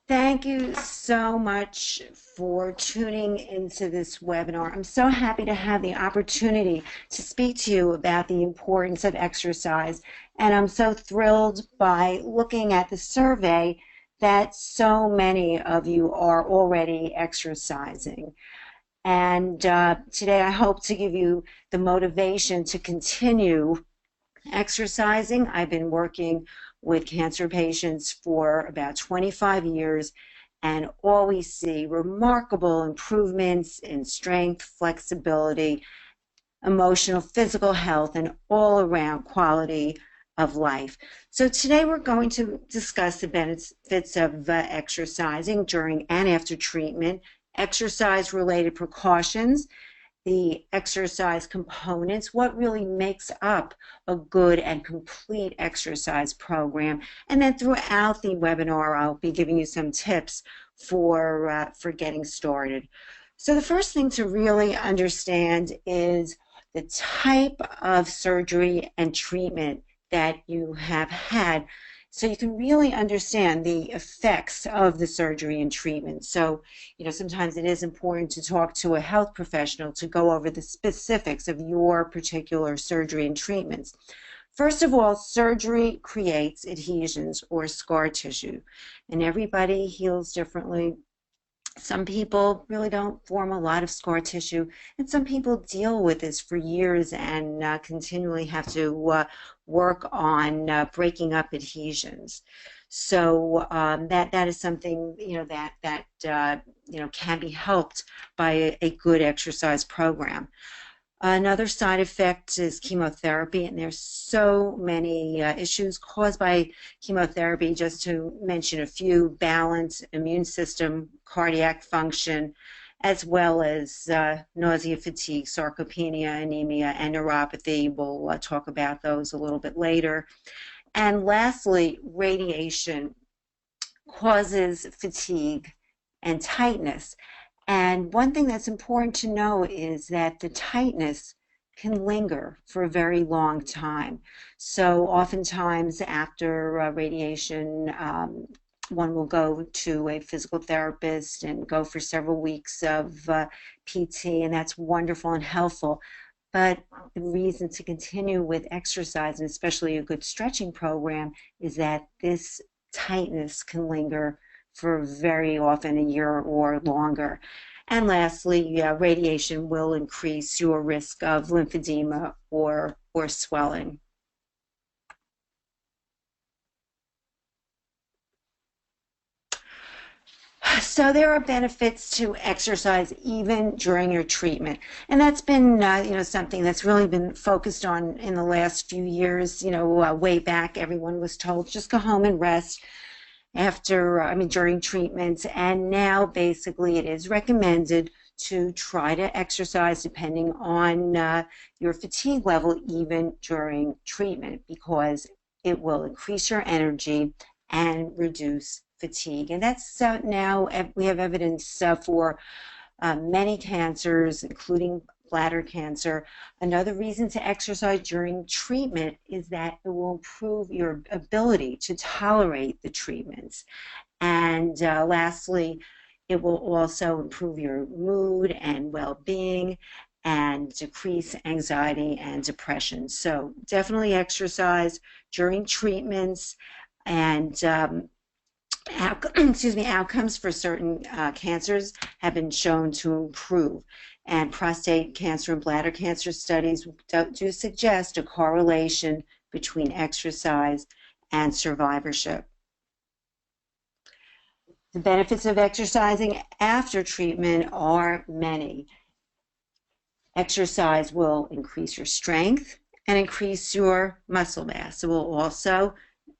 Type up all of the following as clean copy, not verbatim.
Thank you so much for tuning into this webinar. I'm so happy to have the opportunity to speak to you about the importance of exercise. And I'm so thrilled by looking at the survey that so many of you are already exercising. And today I hope to give you the motivation to continue exercising. I've been working with cancer patients for about 25 years and always see remarkable improvements in strength, flexibility, emotional, physical health, and all around quality of life. So today we're going to discuss the benefits of exercising during and after treatment, exercise-related precautions, the exercise components, what really makes up a good and complete exercise program. And then throughout the webinar, I'll be giving you some tips for getting started. So the first thing to really understand is the type of surgery and treatment that you have had, so you can really understand the effects of the surgery and treatment. So, sometimes it is important to talk to a health professional to go over the specifics of your particular surgery and treatments. First of all, surgery creates adhesions or scar tissue, and everybody heals differently. Some people really don't form a lot of scar tissue, and some people deal with this for years and continually have to work on breaking up adhesions. So that is something that can be helped by a good exercise program. Another side effect is chemotherapy, and there's so many issues caused by chemotherapy. Just to mention a few: balance, immune system, cardiac function, as well as nausea, fatigue, sarcopenia, anemia, and neuropathy. We'll talk about those a little bit later. And lastly, radiation causes fatigue and tightness. And one thing that's important to know is that the tightness can linger for a very long time. So oftentimes after radiation, one will go to a physical therapist and go for several weeks of PT, and that's wonderful and helpful. But the reason to continue with exercise, and especially a good stretching program, is that this tightness can linger for very often a year or longer. And lastly, radiation will increase your risk of lymphedema or swelling. So there are benefits to exercise even during your treatment, and that's been something that's really been focused on in the last few years. Way back, everyone was told just go home and rest during treatments, and now basically it is recommended to try to exercise depending on your fatigue level even during treatment, because it will increase your energy and reduce fatigue. And that's now we have evidence for many cancers, including bladder cancer. Another reason to exercise during treatment is that it will improve your ability to tolerate the treatments. And lastly, it will also improve your mood and well-being and decrease anxiety and depression. So definitely exercise during treatments. And outcomes for certain cancers have been shown to improve. And prostate cancer and bladder cancer studies do suggest a correlation between exercise and survivorship. The benefits of exercising after treatment are many. Exercise will increase your strength and increase your muscle mass. It will also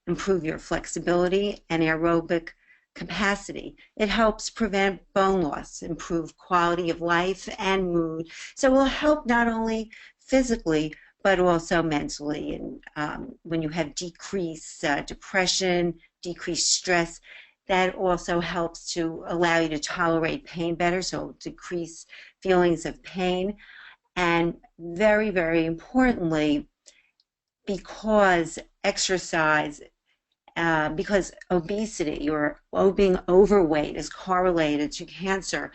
improve your flexibility and aerobic capacity. It helps prevent bone loss, improve quality of life and mood. So it will help not only physically, but also mentally. And when you have decreased depression, decreased stress, that also helps to allow you to tolerate pain better, so decrease feelings of pain. And very, very importantly, because exercise because obesity or being overweight is correlated to cancer.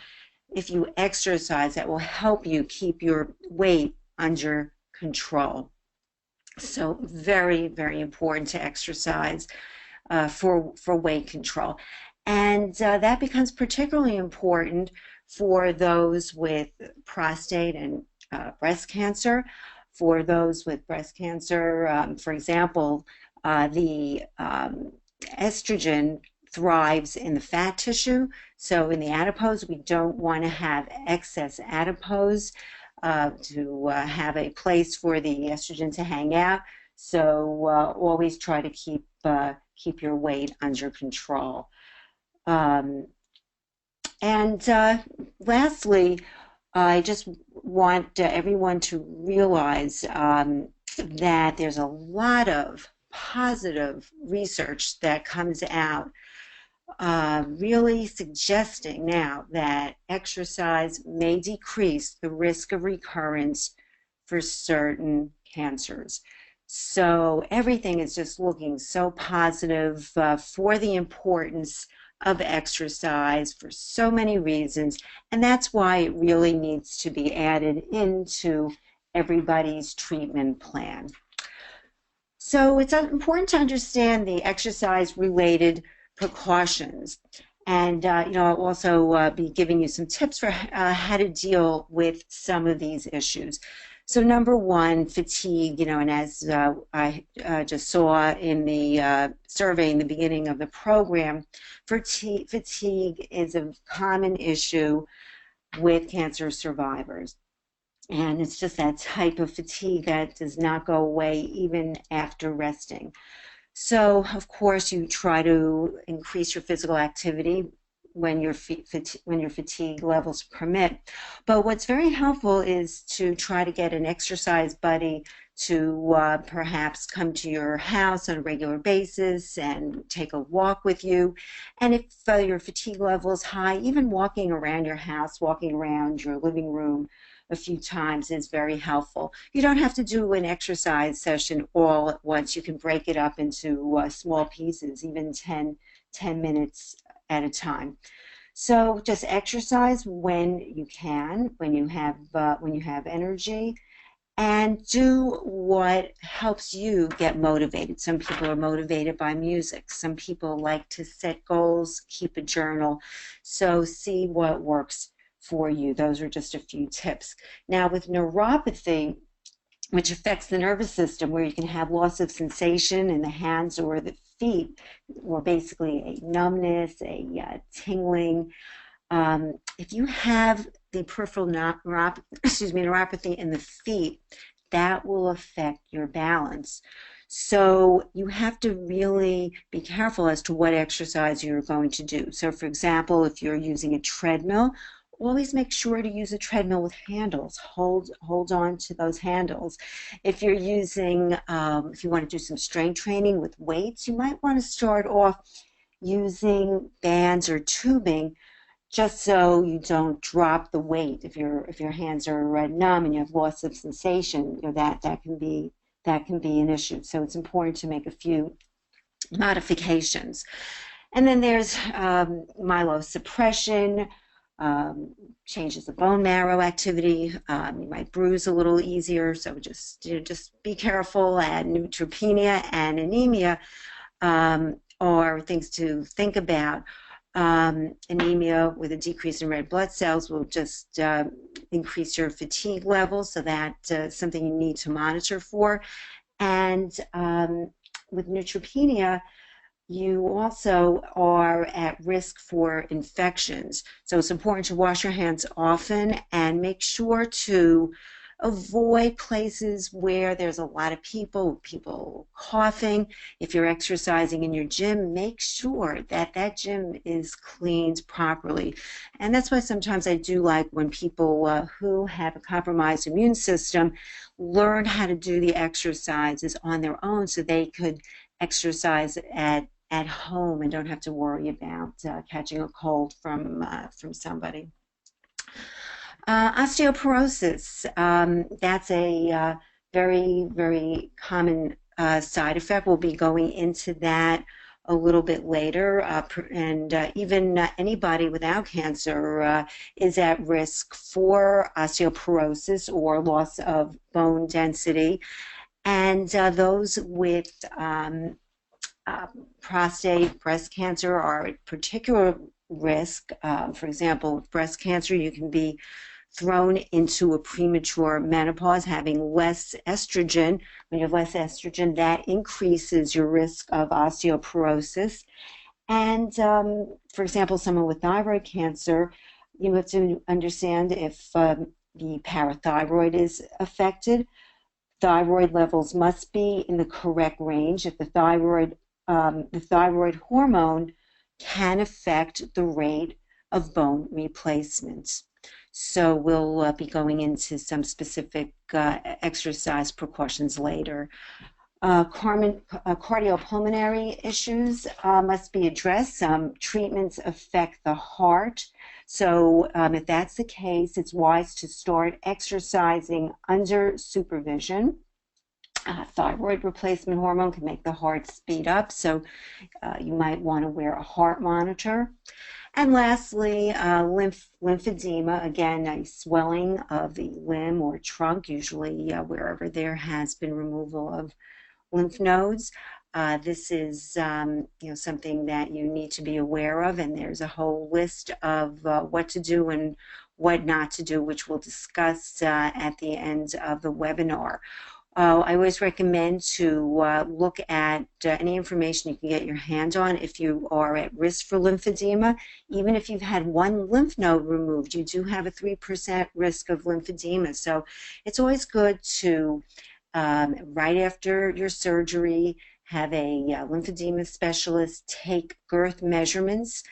If you exercise, that will help you keep your weight under control. So very, very important to exercise for weight control. And that becomes particularly important for those with prostate and breast cancer. For those with breast cancer, for example, the estrogen thrives in the fat tissue. So in the adipose, we don't want to have excess adipose to have a place for the estrogen to hang out. So always try to keep your weight under control. Lastly, I just want everyone to realize that there's a lot of positive research that comes out really suggesting now that exercise may decrease the risk of recurrence for certain cancers. So everything is just looking so positive for the importance of exercise for so many reasons, and that's why it really needs to be added into everybody's treatment plan. So it's important to understand the exercise-related precautions, and I'll also be giving you some tips for how to deal with some of these issues. So number one, fatigue, and as I just saw in the survey in the beginning of the program, fatigue is a common issue with cancer survivors. And it's just that type of fatigue that does not go away even after resting. So, of course, you try to increase your physical activity when your fatigue levels permit. But what's very helpful is to try to get an exercise buddy to perhaps come to your house on a regular basis and take a walk with you. And if your fatigue level is high, even walking around your house, walking around your living room a few times is very helpful. You don't have to do an exercise session all at once. You can break it up into small pieces, even 10 minutes at a time. So just exercise when you can, when you have energy, and do what helps you get motivated. Some people are motivated by music. Some people like to set goals, keep a journal. So see what works for you. Those are just a few tips. Now with neuropathy, which affects the nervous system, where you can have loss of sensation in the hands or the feet, or basically a numbness, a tingling. If you have the peripheral neuropathy in the feet, that will affect your balance. So you have to really be careful as to what exercise you're going to do. So for example, if you're using a treadmill, always make sure to use a treadmill with handles. Hold on to those handles. If you're using, if you want to do some strength training with weights, you might want to start off using bands or tubing, just so you don't drop the weight. If your hands are numb and you have loss of sensation, that can be an issue. So it's important to make a few modifications. And then there's myelosuppression. Changes the bone marrow activity. You might bruise a little easier, so just be careful. And neutropenia and anemia are things to think about. Anemia with a decrease in red blood cells will just increase your fatigue levels, so that's something you need to monitor for. And with neutropenia, you also are at risk for infections. So it's important to wash your hands often and make sure to avoid places where there's a lot of people coughing. If you're exercising in your gym, make sure that that gym is cleaned properly. And that's why sometimes I do like when people who have a compromised immune system learn how to do the exercises on their own, so they could exercise at home and don't have to worry about catching a cold from somebody. Osteoporosis, that's a very, very common side effect. We'll be going into that a little bit later, and even anybody without cancer is at risk for osteoporosis or loss of bone density. And those with prostate, breast cancer are at particular risk. For example, with breast cancer, you can be thrown into a premature menopause, having less estrogen. When you have less estrogen, that increases your risk of osteoporosis. And for example, someone with thyroid cancer, you have to understand if the parathyroid is affected. Thyroid levels must be in the correct range. If the thyroid hormone can affect the rate of bone replacement. So we'll be going into some specific exercise precautions later. Cardiopulmonary issues must be addressed. Some treatments affect the heart. So if that's the case, it's wise to start exercising under supervision. Thyroid replacement hormone can make the heart speed up, so you might want to wear a heart monitor. And lastly, lymphedema, again, a swelling of the limb or trunk, usually wherever there has been removal of lymph nodes. This is something that you need to be aware of, and there's a whole list of what to do and what not to do, which we'll discuss at the end of the webinar. I always recommend to look at any information you can get your hand on if you are at risk for lymphedema. Even if you've had one lymph node removed, you do have a 3% risk of lymphedema. So it's always good to, right after your surgery, have a lymphedema specialist take girth measurements,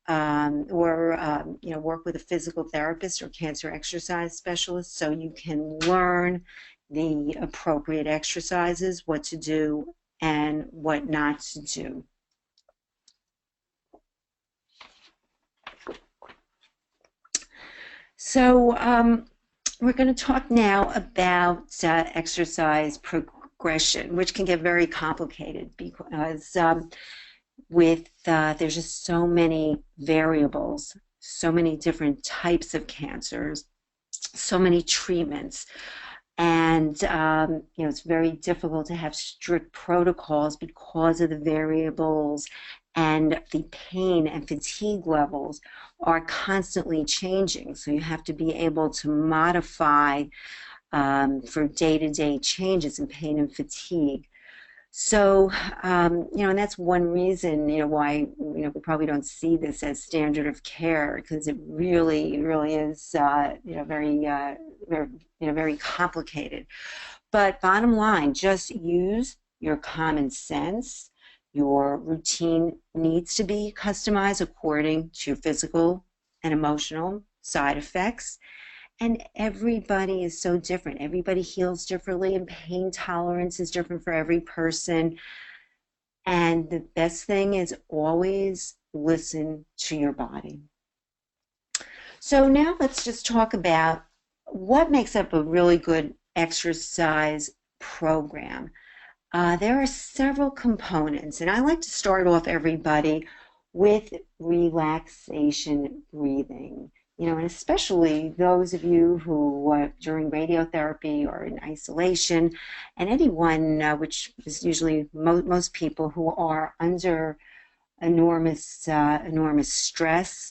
or work with a physical therapist or cancer exercise specialist so you can learn the appropriate exercises, what to do and what not to do. So we're going to talk now about exercise progression, which can get very complicated because there's just so many variables, so many different types of cancers, so many treatments. And it's very difficult to have strict protocols because of the variables, and the pain and fatigue levels are constantly changing. So you have to be able to modify for day-to-day changes in pain and fatigue. So, and that's one reason, why, we probably don't see this as standard of care, because it really is, very complicated. But bottom line, just use your common sense. Your routine needs to be customized according to your physical and emotional side effects. And everybody is so different. Everybody heals differently, and pain tolerance is different for every person. And the best thing is always listen to your body. So now let's just talk about what makes up a really good exercise program. There are several components, and I like to start off everybody with relaxation breathing. And especially those of you who during radiotherapy or in isolation, and anyone, which is usually most people who are under enormous stress,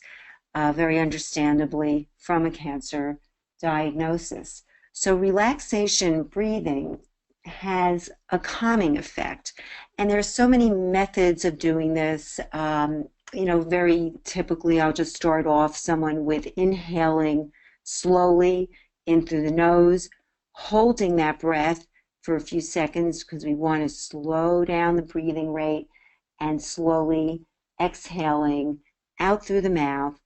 very understandably from a cancer diagnosis. So relaxation breathing has a calming effect, and there are so many methods of doing this. Very typically, I'll just start off someone with inhaling slowly in through the nose, holding that breath for a few seconds because we want to slow down the breathing rate, and slowly exhaling out through the mouth.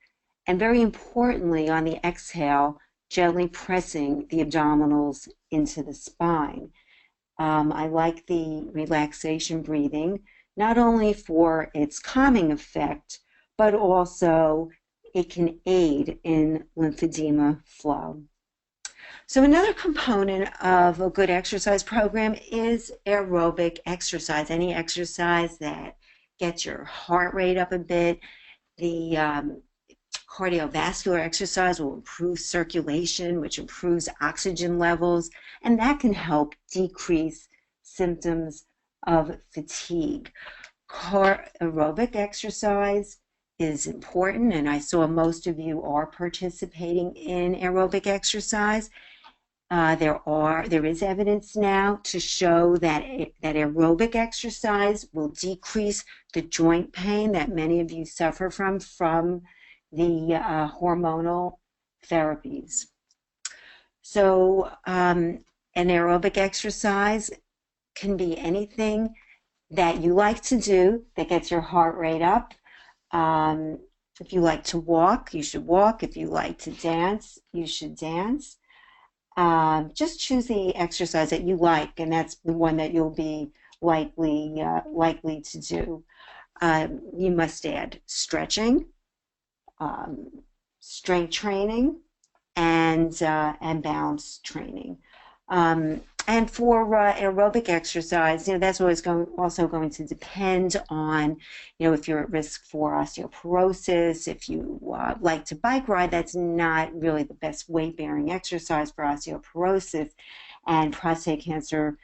And very importantly, on the exhale, gently pressing the abdominals into the spine. I like the relaxation breathing, not only for its calming effect, but also it can aid in lymphedema flow. So another component of a good exercise program is aerobic exercise, any exercise that gets your heart rate up a bit. The cardiovascular exercise will improve circulation, which improves oxygen levels, and that can help decrease symptoms of fatigue. Aerobic exercise is important, and I saw most of you are participating in aerobic exercise. There is evidence now to show that aerobic exercise will decrease the joint pain that many of you suffer from the hormonal therapies. So an aerobic exercise can be anything that you like to do that gets your heart rate up. If you like to walk, you should walk. If you like to dance, you should dance. Just choose the exercise that you like, and that's the one that you'll be likely to do. You must add stretching, strength training, and balance training. And for aerobic exercise, that's always also going to depend on, if you're at risk for osteoporosis. If you like to bike ride, that's not really the best weight-bearing exercise for osteoporosis. And prostate cancer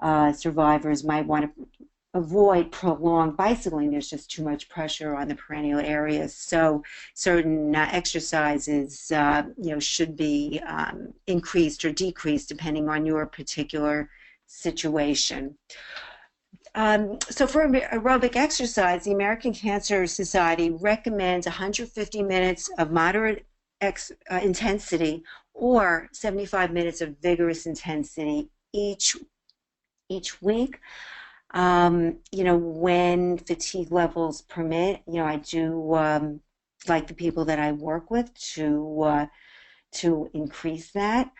survivors might want to avoid prolonged bicycling. There's just too much pressure on the peroneal areas. So certain exercises, should be increased or decreased depending on your particular situation. So for aerobic exercise, the American Cancer Society recommends 150 minutes of moderate intensity or 75 minutes of vigorous intensity each week. When fatigue levels permit, I do like the people that I work with to increase that.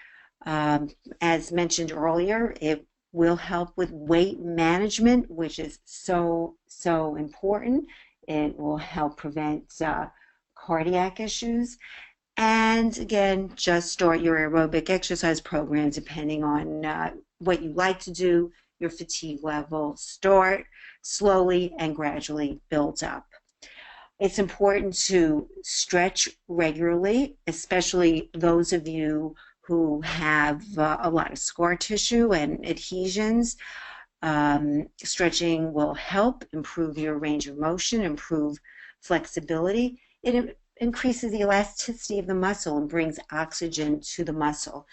As mentioned earlier, it will help with weight management, which is so important. It will help prevent cardiac issues. And again, just start your aerobic exercise program depending on what you like to do, your fatigue level. Start slowly and gradually build up. It's important to stretch regularly, especially those of you who have a lot of scar tissue and adhesions. Stretching will help improve your range of motion, improve flexibility. It increases the elasticity of the muscle and brings oxygen to the muscle.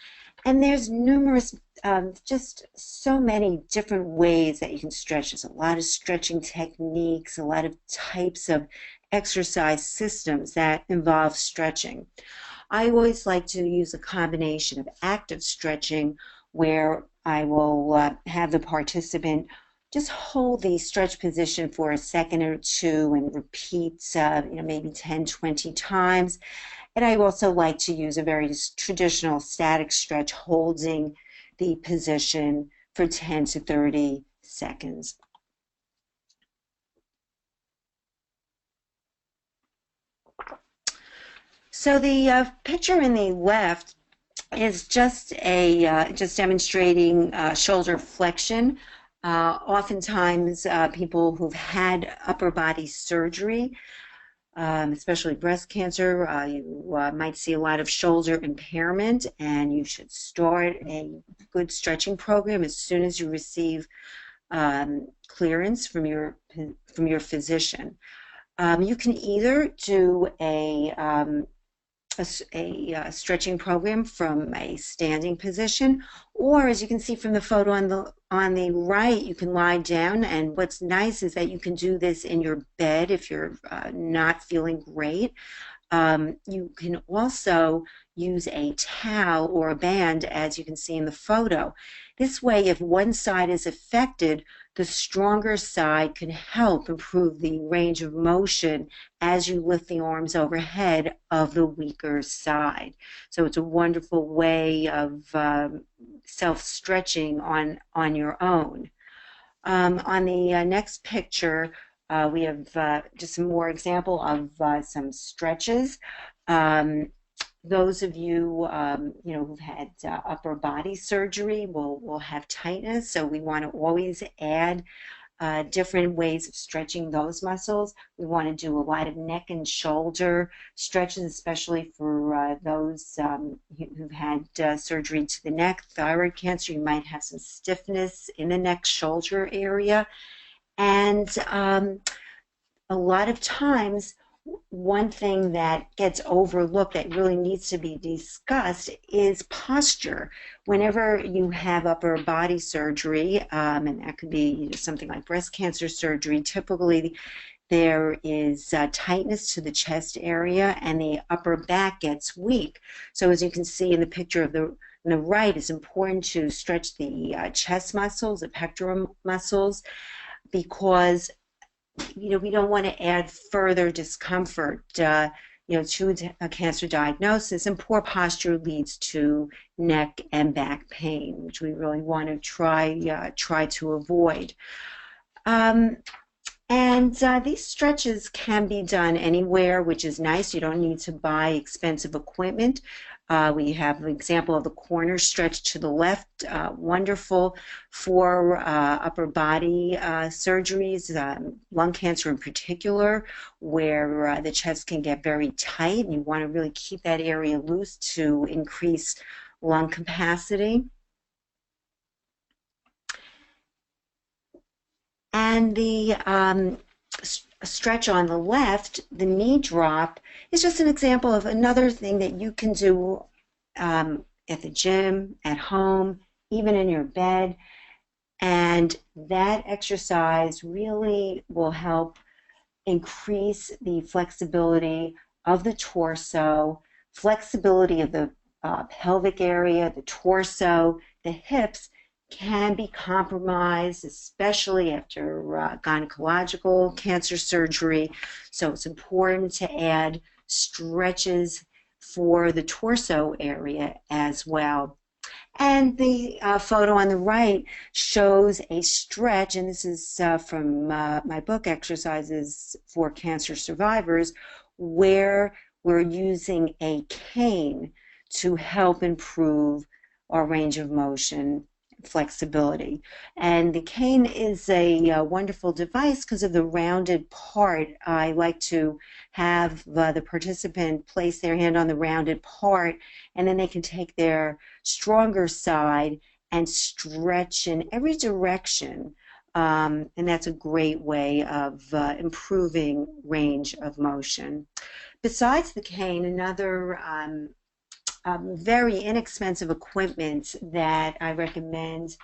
And there's numerous, just so many different ways that you can stretch. There's a lot of stretching techniques, a lot of types of exercise systems that involve stretching. I always like to use a combination of active stretching, where I will have the participant just hold the stretch position for a second or two and repeat, maybe 10, 20 times. And I also like to use a very traditional static stretch, holding the position for 10 to 30 seconds. So the picture in the left is just demonstrating shoulder flexion. Oftentimes, people who've had upper body surgery, especially breast cancer, you might see a lot of shoulder impairment, and you should start a good stretching program as soon as you receive clearance from your physician. You can either do a stretching program from a standing position, or as you can see from the photo on the right, you can lie down. And what's nice is that you can do this in your bed if you're not feeling great. You can also use a towel or a band, as you can see in the photo. This way, if one side is affected, the stronger side can help improve the range of motion as you lift the arms overhead of the weaker side. So it's a wonderful way of self-stretching on your own. On the next picture, we have just some more example of some stretches. Those of you, who've had upper body surgery will have tightness, so we want to always add different ways of stretching those muscles. We want to do a lot of neck and shoulder stretches, especially for those who've had surgery to the neck, thyroid cancer. You might have some stiffness in the neck shoulder area. And a lot of times, one thing that gets overlooked that really needs to be discussed is posture. Whenever you have upper body surgery, and that could be something like breast cancer surgery, typically there is tightness to the chest area and the upper back gets weak. So as you can see in the picture on the right, it's important to stretch the chest muscles, the pectoral muscles, because we don't want to add further discomfort, to a cancer diagnosis, and poor posture leads to neck and back pain, which we really want to try to avoid. These stretches can be done anywhere, which is nice. You don't need to buy expensive equipment. We have an example of the corner stretch to the left, wonderful for upper body surgeries, lung cancer in particular, where the chest can get very tight and you want to really keep that area loose to increase lung capacity. And the stretch on the left, the knee drop, is just an example of another thing that you can do at the gym, at home, even in your bed. And that exercise really will help increase the flexibility of the torso, flexibility of the pelvic area, the torso, the hips can be compromised, especially after gynecological cancer surgery. So it's important to add stretches for the torso area as well. And the photo on the right shows a stretch, and this is from my book, Exercises for Cancer Survivors, where we're using a cane to help improve our range of motion, flexibility. And the cane is a wonderful device because of the rounded part. I like to have the participant place their hand on the rounded part, and then they can take their stronger side and stretch in every direction. And that's a great way of improving range of motion. Besides the cane, another very inexpensive equipment that I recommend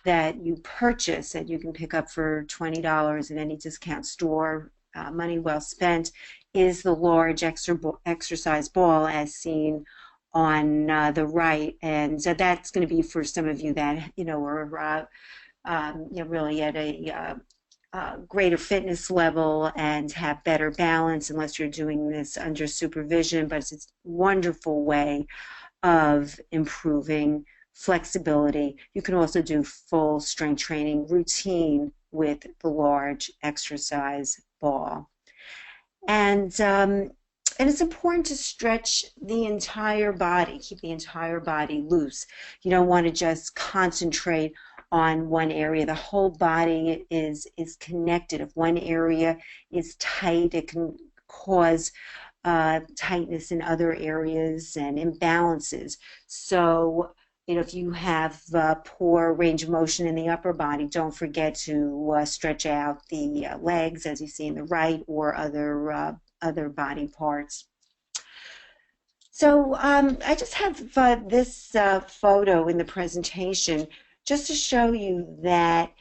that you purchase, that you can pick up for $20 at any discount store, money well spent, is the large exercise ball as seen on the right. And so that's going to be for some of you that are really at a greater fitness level and have better balance, unless you're doing this under supervision. But it's a wonderful way of improving flexibility. You can also do full strength training routine with the large exercise ball. And it's important to stretch the entire body, keep the entire body loose. You don't want to just concentrate on one area. The whole body is connected. If one area is tight, it can cause tightness in other areas and imbalances. So, if you have poor range of motion in the upper body, don't forget to stretch out the legs, as you see in the right, or other body parts. So I just have this photo in the presentation just to show you that,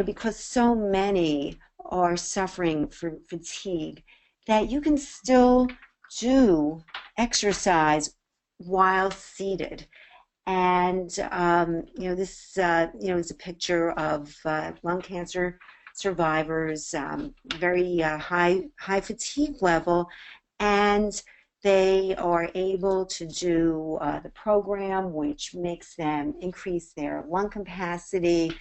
because so many are suffering from fatigue, that you can still do exercise while seated. And this is a picture of lung cancer survivors, very high fatigue level, and they are able to do the program, which makes them increase their lung capacity,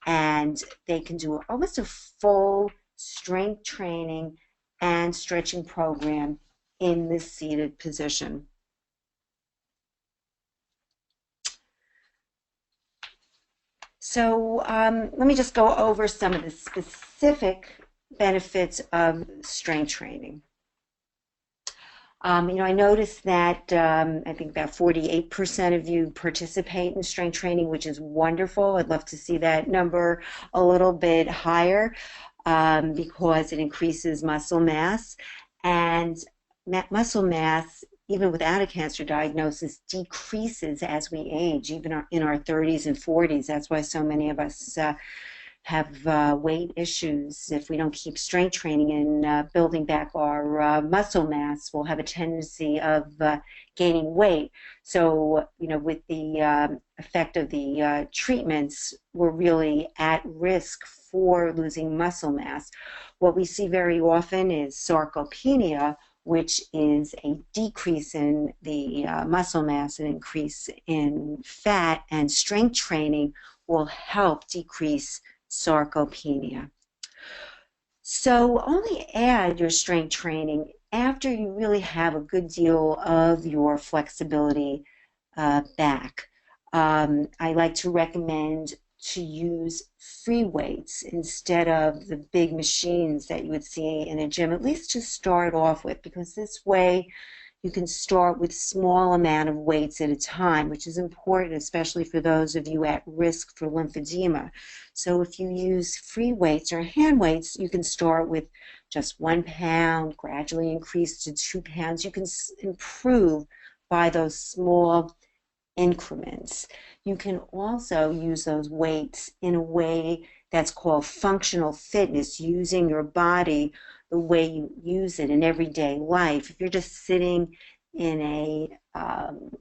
and they can do almost a full strength training and stretching program in this seated position. So let me just go over some of the specific benefits of strength training. I noticed that I think about 48% of you participate in strength training, which is wonderful. I'd love to see that number a little bit higher because it increases muscle mass. And muscle mass, even without a cancer diagnosis, decreases as we age, even in our 30s and 40s. That's why so many of us have weight issues. If we don't keep strength training and building back our muscle mass, we'll have a tendency of gaining weight. So, with the effect of the treatments, we're really at risk for losing muscle mass. What we see very often is sarcopenia, which is a decrease in the muscle mass, an increase in fat, and strength training will help decrease sarcopenia. So only add your strength training after you really have a good deal of your flexibility back. I like to recommend to use free weights instead of the big machines that you would see in a gym, at least to start off with, because this way you can start with small amount of weights at a time, which is important, especially for those of you at risk for lymphedema. So if you use free weights or hand weights, you can start with just 1 pound, gradually increase to 2 pounds. You can improve by those small increments. You can also use those weights in a way that's called functional fitness, using your body the way you use it in everyday life. If you're just sitting in a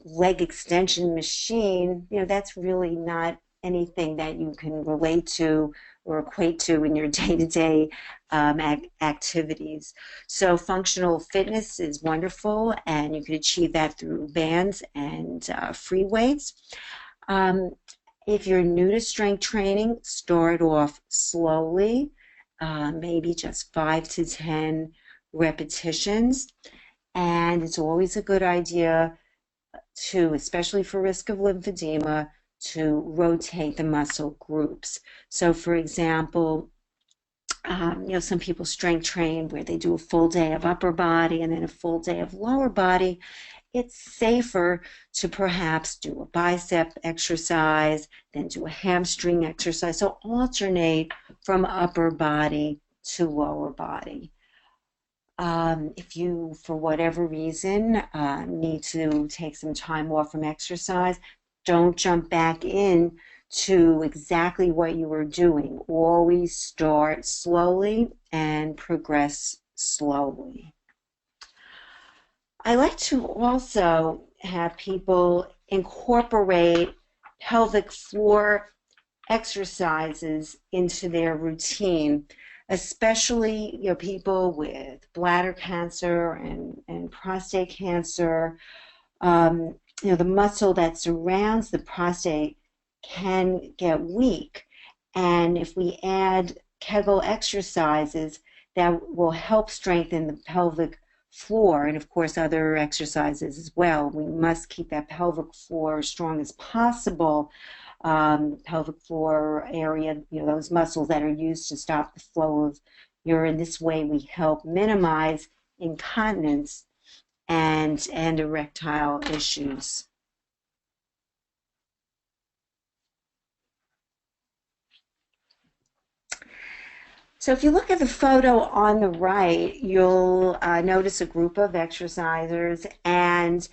leg extension machine, that's really not anything that you can relate to or equate to in your day-to-day activities. So functional fitness is wonderful, and you can achieve that through bands and free weights. If you're new to strength training, start off slowly, maybe just 5 to 10 repetitions. And it's always a good idea to, especially for risk of lymphedema, to rotate the muscle groups. So for example, some people strength train where they do a full day of upper body and then a full day of lower body. It's safer to perhaps do a bicep exercise, then do a hamstring exercise. So alternate from upper body to lower body. If you, for whatever reason, need to take some time off from exercise, don't jump back in to exactly what you were doing. Always start slowly and progress slowly. I like to also have people incorporate pelvic floor exercises into their routine, especially people with bladder cancer and prostate cancer. The muscle that surrounds the prostate can get weak, and if we add Kegel exercises, that will help strengthen the pelvic floor, and of course other exercises as well. We must keep that pelvic floor as strong as possible. Pelvic floor area, those muscles that are used to stop the flow of urine. This way we help minimize incontinence and erectile issues. So if you look at the photo on the right, you'll notice a group of exercisers, and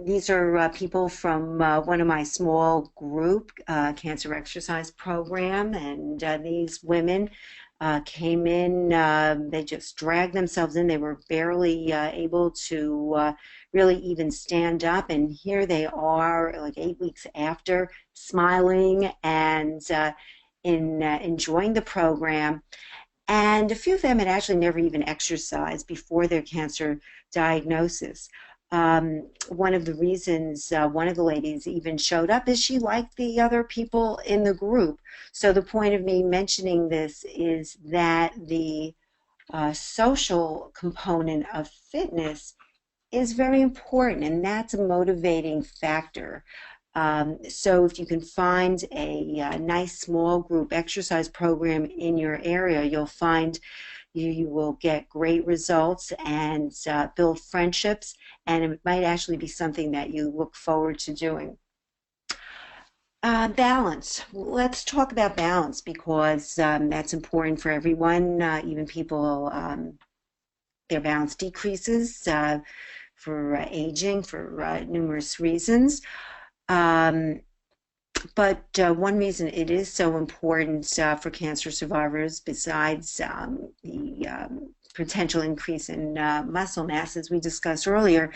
these are people from one of my small group cancer exercise program, and these women came in, they just dragged themselves in. They were barely able to really even stand up, and here they are like 8 weeks after, smiling and enjoying the program. And a few of them had actually never even exercised before their cancer diagnosis. One of the reasons one of the ladies even showed up is she liked the other people in the group. So the point of me mentioning this is that the social component of fitness is very important, and that's a motivating factor. So if you can find a nice small group exercise program in your area, you'll find you will get great results and build friendships, and it might actually be something that you look forward to doing. Balance. Let's talk about balance because that's important for everyone, even people, their balance decreases for aging for numerous reasons. But one reason it is so important for cancer survivors, besides the potential increase in muscle mass, as we discussed earlier,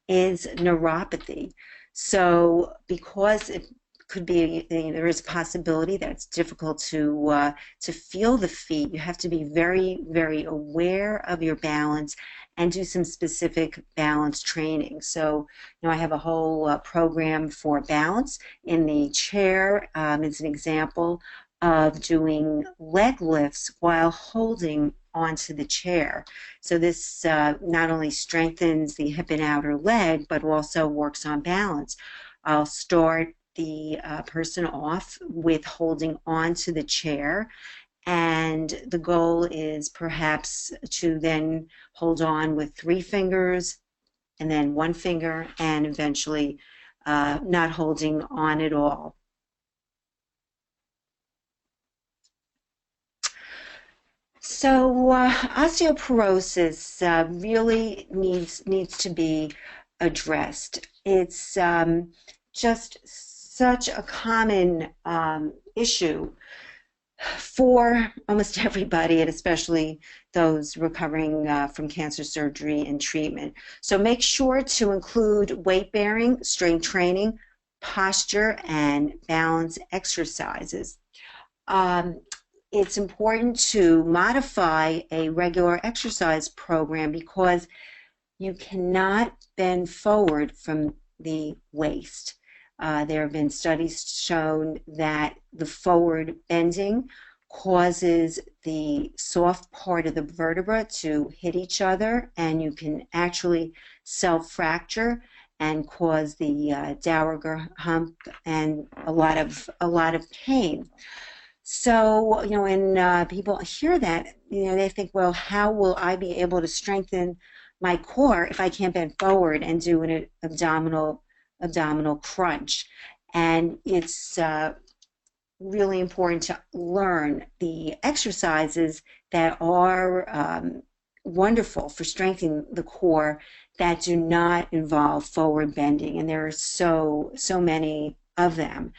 is neuropathy. So because it could be, there is a possibility that it's difficult to feel the feet, you have to be very, very aware of your balance and do some specific balance training. So, I have a whole program for balance. In the chair is an example of doing leg lifts while holding onto the chair. So this not only strengthens the hip and outer leg, but also works on balance. I'll start the person off with holding onto the chair, and the goal is perhaps to then hold on with 3 fingers and then 1 finger, and eventually not holding on at all. So osteoporosis really needs to be addressed. It's just such a common issue for almost everybody, and especially those recovering from cancer surgery and treatment. So make sure to include weight bearing, strength training, posture, and balance exercises. It's important to modify a regular exercise program because you cannot bend forward from the waist. There have been studies shown that the forward bending causes the soft part of the vertebra to hit each other, and you can actually self-fracture and cause the dowager hump and a lot of pain. So, when people hear that, they think, well, how will I be able to strengthen my core if I can't bend forward and do an abdominal crunch? And it's really important to learn the exercises that are wonderful for strengthening the core that do not involve forward bending, and there are so many of them.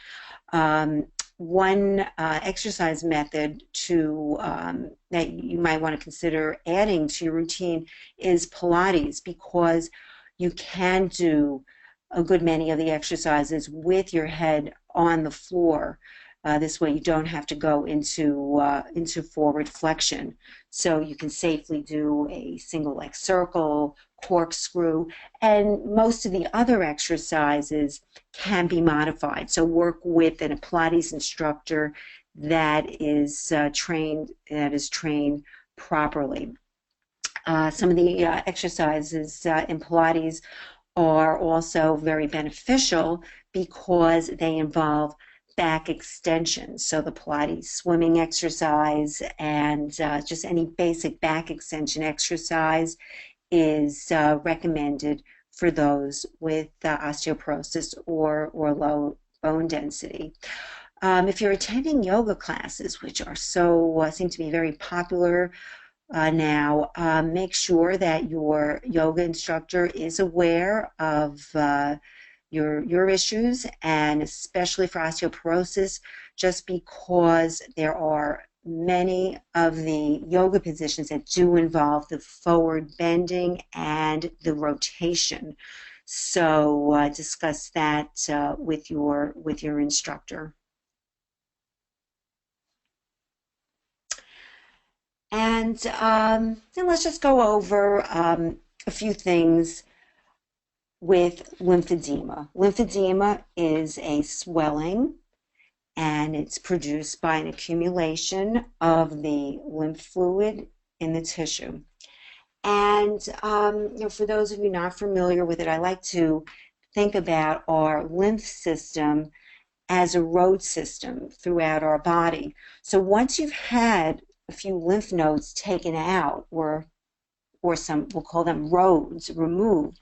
One exercise method that you might want to consider adding to your routine is Pilates, because you can do a good many of the exercises with your head on the floor. This way you don't have to go into forward flexion. So you can safely do a single leg circle, corkscrew, and most of the other exercises can be modified. So work with a Pilates instructor that is trained properly. Some of the exercises in Pilates are also very beneficial because they involve back extension. So the Pilates swimming exercise and just any basic back extension exercise is recommended for those with osteoporosis or low bone density. If you're attending yoga classes, which are seem to be very popular now, make sure that your yoga instructor is aware of your issues, and especially for osteoporosis, just because there are many of the yoga positions that do involve the forward bending and the rotation. So discuss that with your instructor. And then let's just go over a few things with lymphedema. Lymphedema is a swelling, and it's produced by an accumulation of the lymph fluid in the tissue. And for those of you not familiar with it, I like to think about our lymph system as a road system throughout our body. So once you've had a few lymph nodes taken out, or some, we'll call them roads, removed,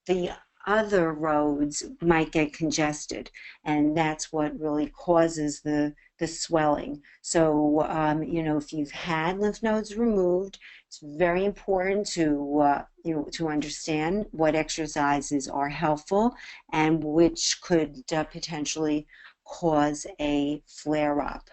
the other roads might get congested, and that's what really causes the swelling. So, if you've had lymph nodes removed, it's very important to understand what exercises are helpful and which could potentially cause a flare-up.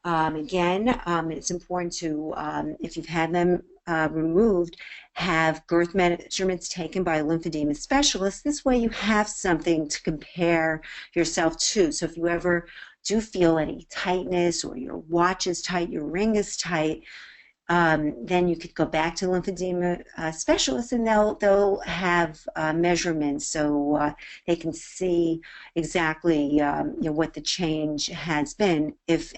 Again, it's important to, if you've had them removed, have girth measurements taken by a lymphedema specialist. This way you have something to compare yourself to. So if you ever do feel any tightness, or your watch is tight, your ring is tight, then you could go back to lymphedema specialists, and they'll have measurements, so they can see exactly what the change has been, if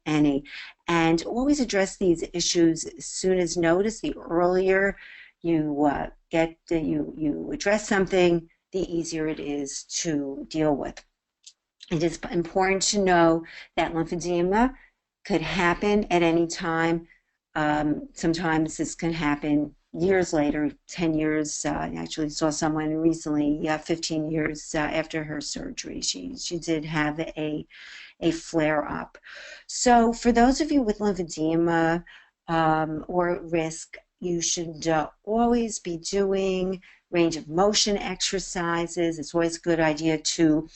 any. And always address these issues as soon as noticed. The earlier you you address something, the easier it is to deal with. It is important to know that lymphedema could happen at any time. Sometimes this can happen years later, 10 years. I actually saw someone recently, 15 years after her surgery. She did have a flare-up. So for those of you with lymphedema or at risk, you should always be doing range of motion exercises. It's always a good idea to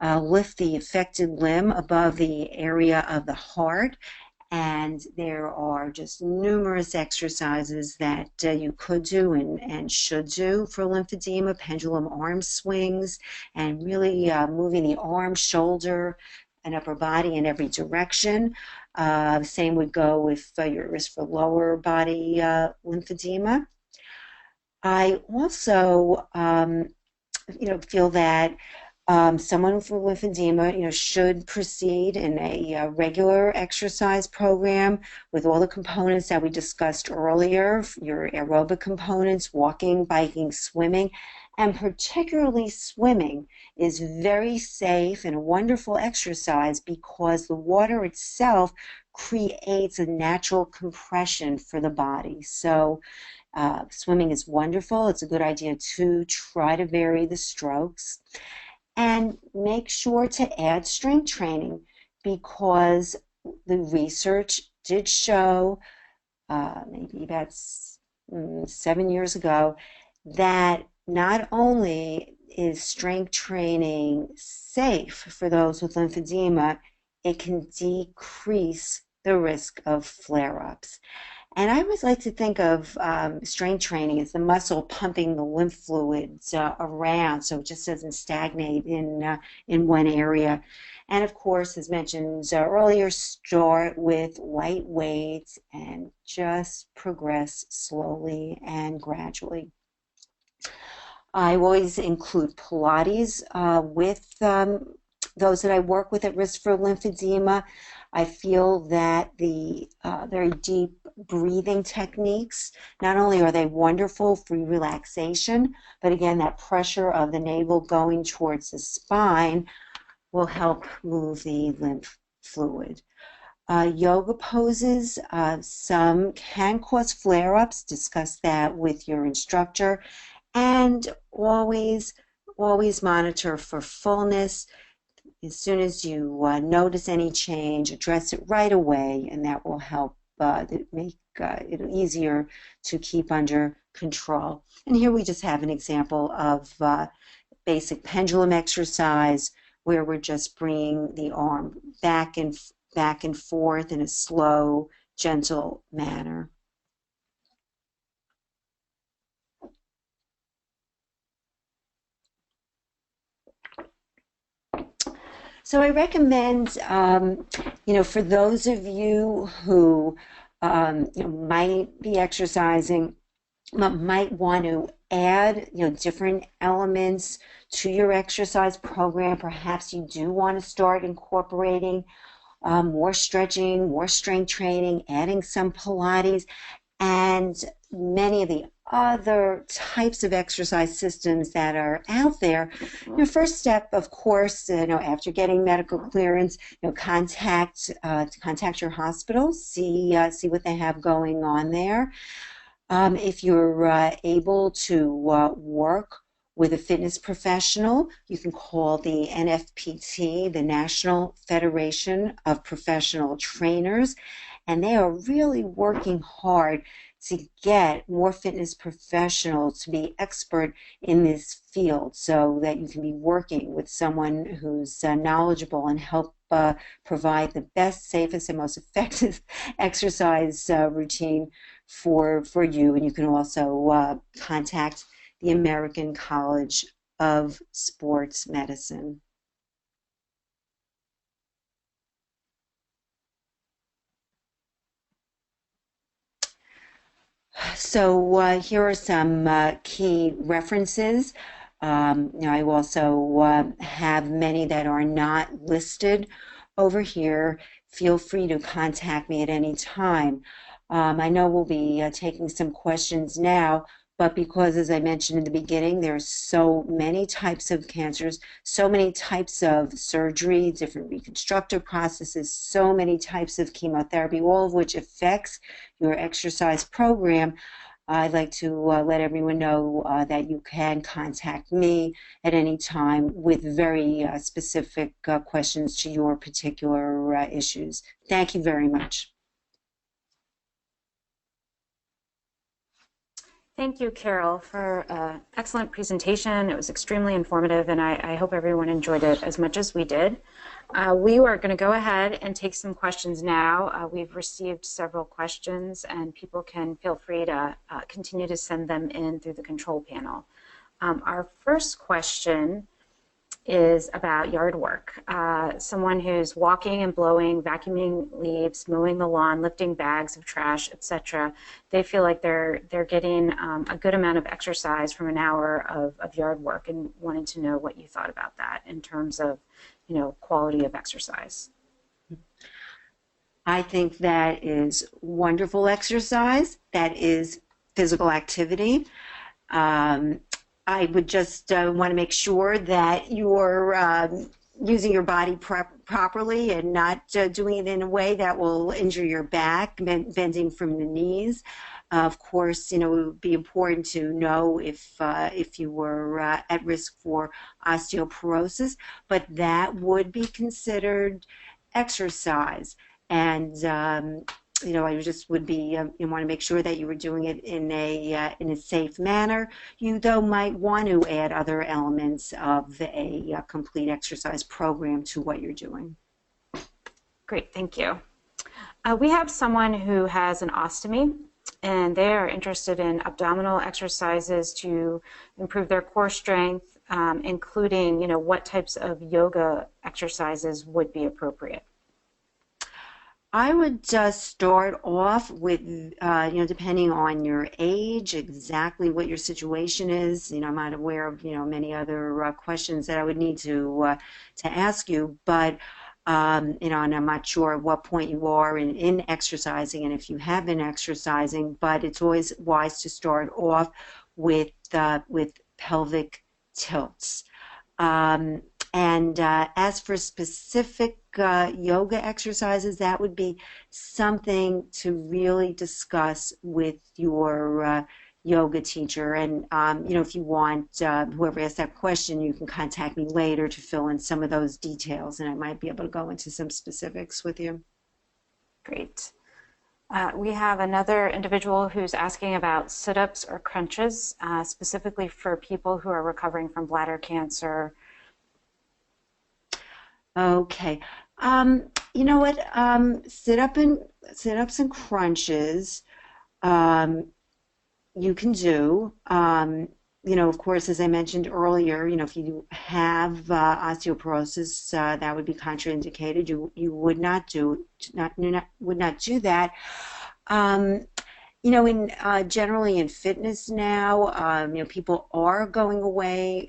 lift the affected limb above the area of the heart. And there are just numerous exercises that you could do and should do for lymphedema: pendulum arm swings, and really moving the arm, shoulder, and upper body in every direction. Same would go if you're at risk for lower body lymphedema. I also feel that someone with lymphedema, should proceed in a regular exercise program with all the components that we discussed earlier, your aerobic components: walking, biking, swimming. And particularly swimming is very safe and a wonderful exercise because the water itself creates a natural compression for the body. So swimming is wonderful. It's a good idea to try to vary the strokes. And make sure to add strength training, because the research did show, maybe about 7 years ago, that not only is strength training safe for those with lymphedema, it can decrease the risk of flare-ups. And I always like to think of strength training as the muscle pumping the lymph fluids around, so it just doesn't stagnate in one area. And of course, as mentioned earlier, start with light weights and just progress slowly and gradually. I always include Pilates with those that I work with at risk for lymphedema. I feel that the very deep breathing techniques, not only are they wonderful for relaxation, but again, that pressure of the navel going towards the spine will help move the lymph fluid. Yoga poses, some can cause flare-ups. Discuss that with your instructor. And always monitor for fullness. As soon as you notice any change, address it right away, and that will help make it easier to keep under control. And here we just have an example of basic pendulum exercise, where we're just bringing the arm back and forth in a slow, gentle manner. So I recommend, for those of you who might be exercising, might want to add different elements to your exercise program. Perhaps you do want to start incorporating more stretching, more strength training, adding some Pilates, and many of the other types of exercise systems that are out there, your first step, of course, after getting medical clearance, contact your hospital, see what they have going on there. If you're able to work with a fitness professional, you can call the NFPT, the National Federation of Professional Trainers, and they are really working hard to get more fitness professionals to be expert in this field so that you can be working with someone who's knowledgeable and help provide the best, safest, and most effective exercise routine for you. And you can also contact the American College of Sports Medicine. So here are some key references. I also have many that are not listed over here. Feel free to contact me at any time. I know we'll be taking some questions now, but because, as I mentioned in the beginning, there are so many types of cancers, so many types of surgery, different reconstructive processes, so many types of chemotherapy, all of which affects your exercise program, I'd like to let everyone know that you can contact me at any time with very specific questions to your particular issues. Thank you very much. Thank you, Carol, for an excellent presentation. It was extremely informative, and I hope everyone enjoyed it as much as we did. We are going to go ahead and take some questions now. We've received several questions, and people can feel free to continue to send them in through the control panel. Our first question is about yard work. Someone who's walking and blowing, vacuuming leaves, mowing the lawn, lifting bags of trash, etc. They feel like they're getting a good amount of exercise from an hour of yard work, and wanted to know what you thought about that in terms of, quality of exercise. I think that is wonderful exercise. That is physical activity. I would just want to make sure that you're using your body properly and not doing it in a way that will injure your back, bending from the knees. Of course, it would be important to know if you were at risk for osteoporosis, but that would be considered exercise. And I just would be you want to make sure that you were doing it in a safe manner. You though might want to add other elements of a complete exercise program to what you're doing. Great, thank you. We have someone who has an ostomy, and they are interested in abdominal exercises to improve their core strength, including what types of yoga exercises would be appropriate. I would just start off with, depending on your age, exactly what your situation is. I'm not aware of, many other questions that I would need to ask you, but, and I'm not sure at what point you are in exercising and if you have been exercising, but it's always wise to start off with pelvic tilts. And as for specific yoga exercises, that would be something to really discuss with your yoga teacher. And, if you want, whoever asked that question, you can contact me later to fill in some of those details, and I might be able to go into some specifics with you. Great. We have another individual who's asking about sit-ups or crunches, specifically for people who are recovering from bladder cancer. Okay. You know what? Sit-ups and crunches, you can do. Of course, as I mentioned earlier, if you have osteoporosis, that would be contraindicated. You would not do that. Generally in fitness now, people are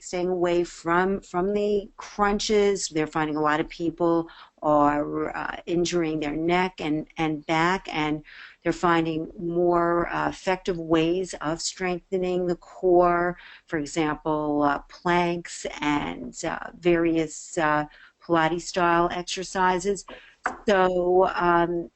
staying away from the crunches. They're finding a lot of people are injuring their neck and back, and They're finding more effective ways of strengthening the core, for example, planks and various Pilates style exercises. So, and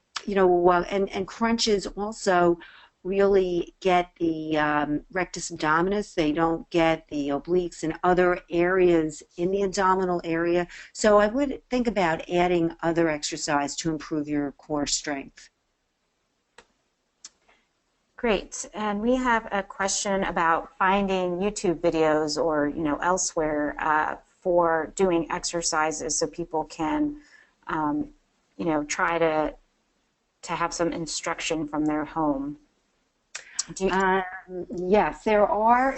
crunches also really get the rectus abdominis. They don't get the obliques and other areas in the abdominal area. So I would think about adding other exercise to improve your core strength. Great. And we have a question about finding YouTube videos or, elsewhere for doing exercises so people can, try to have some instruction from their home. Yes, there are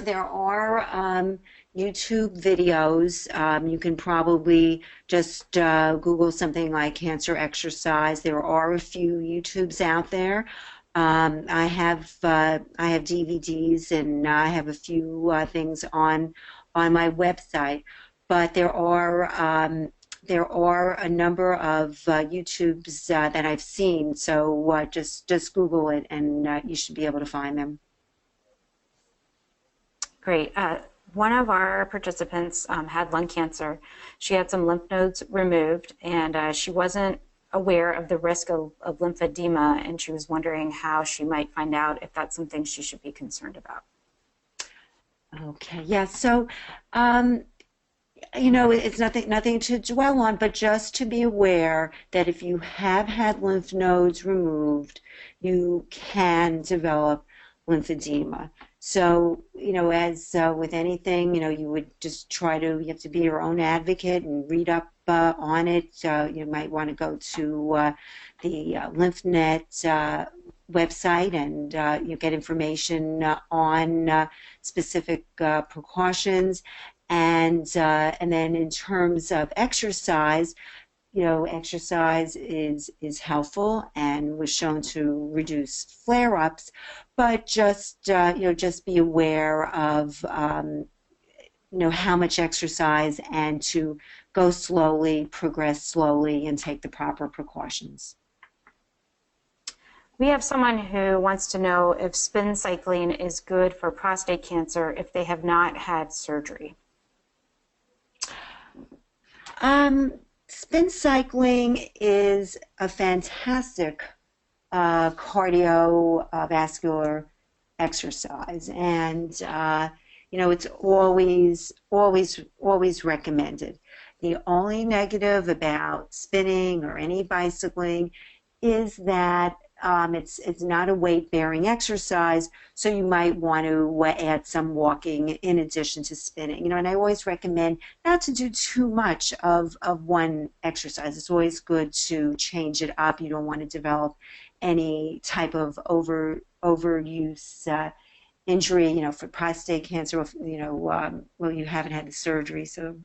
YouTube videos. You can probably just Google something like cancer exercise. There are a few YouTubes out there. I have DVDs and I have a few things on my website, but there are a number of YouTubes that I've seen, so just Google it and you should be able to find them. Great. One of our participants had lung cancer. She had some lymph nodes removed, and she wasn't aware of the risk of lymphedema, and she was wondering how she might find out if that's something she should be concerned about. Okay, yeah, so it's nothing to dwell on, but just to be aware that if you have had lymph nodes removed, you can develop lymphedema. So, as with anything, you would just you have to be your own advocate and read up on it. You might want to go to the LymphNet website and you get information on specific precautions. And then in terms of exercise, exercise is helpful and was shown to reduce flare-ups, but just be aware of how much exercise and to go slowly, progress slowly, and take the proper precautions. We have someone who wants to know if spin cycling is good for prostate cancer if they have not had surgery. Spin cycling is a fantastic cardiovascular exercise, and it's always recommended. The only negative about spinning or any bicycling is that it's not a weight-bearing exercise, so you might want to add some walking in addition to spinning. And I always recommend not to do too much of one exercise. It's always good to change it up. You don't want to develop any type of overuse injury, for prostate cancer, well, you haven't had the surgery, so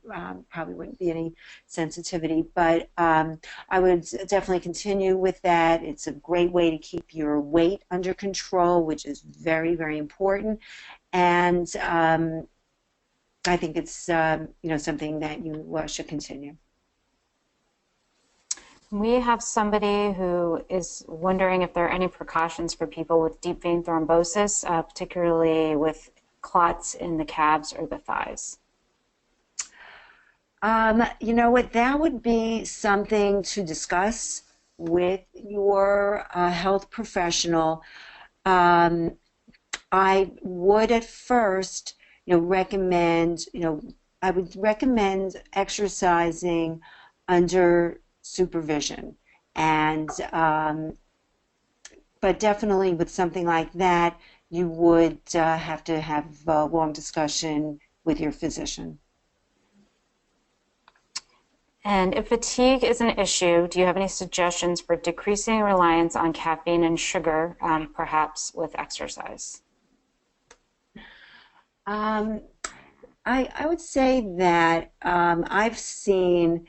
probably wouldn't be any sensitivity. But I would definitely continue with that. It's a great way to keep your weight under control, which is very, very important. And I think it's, something that you should continue. We have somebody who is wondering if there are any precautions for people with deep vein thrombosis, particularly with clots in the calves or the thighs. You know what, that would be something to discuss with your health professional. I would at first, recommend, I would recommend exercising under supervision, and but definitely with something like that, you would have to have a long discussion with your physician. And if fatigue is an issue, do you have any suggestions for decreasing reliance on caffeine and sugar, perhaps with exercise? I would say that I've seen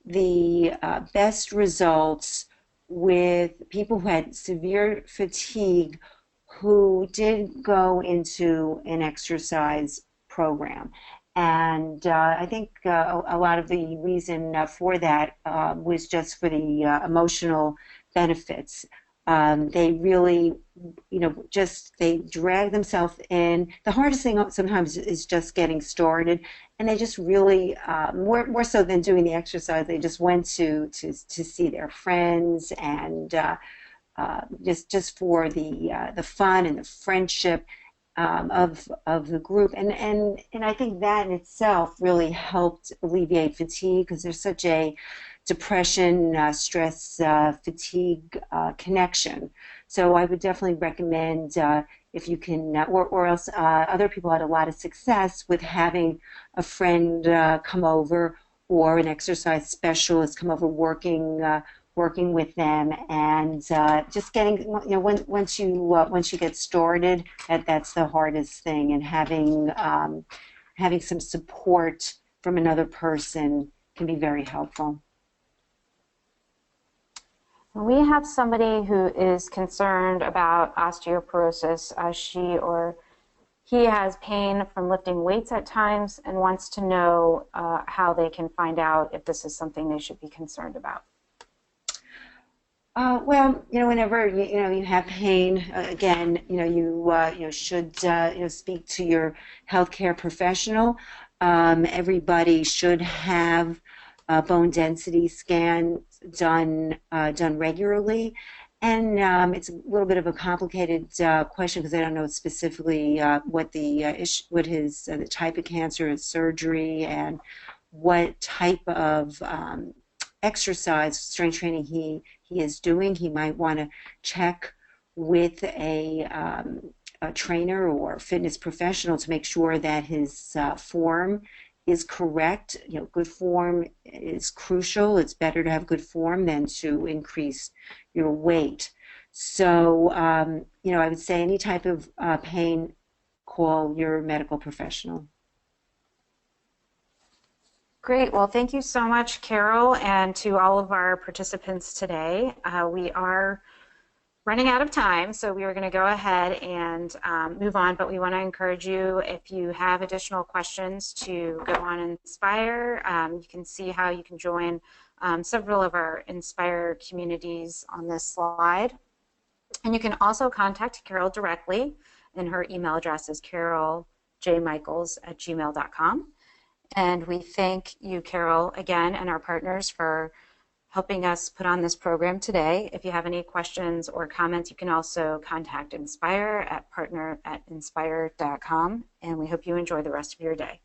the best results with people who had severe fatigue who did go into an exercise program. And I think a lot of the reason for that was just for the emotional benefits. They really, just they drag themselves in. The hardest thing sometimes is just getting started, and they just really, more so than doing the exercise, they just went to see their friends, and just for the fun and the friendship of the group, and I think that in itself really helped alleviate fatigue, because there's such a depression, stress, fatigue connection. So I would definitely recommend, if you can, or else other people had a lot of success with having a friend come over, or an exercise specialist come over, working with them, and just getting, once you get started, that's the hardest thing, and having some support from another person can be very helpful. We have somebody who is concerned about osteoporosis. She or he has pain from lifting weights at times and wants to know how they can find out if this is something they should be concerned about. Well, whenever you have pain, again, you should speak to your healthcare professional. Everybody should have a bone density scan done regularly, and it's a little bit of a complicated question, because I don't know specifically what the type of cancer, his surgery, and what type of exercise, strength training he is doing. He might want to check with a trainer or fitness professional to make sure that his form is correct. Good form is crucial. It's better to have good form than to increase your weight. So, I would say any type of pain, call your medical professional. Great. Well, thank you so much, Carol, and to all of our participants today. We are running out of time, so we are going to go ahead and move on, but we want to encourage you, if you have additional questions, to go on Inspire. You can see how you can join several of our Inspire communities on this slide. And you can also contact Carol directly, and her email address is caroljmichaels@gmail.com. And we thank you, Carol, again, and our partners for helping us put on this program today. If you have any questions or comments, you can also contact Inspire at partner@inspire.com, and we hope you enjoy the rest of your day.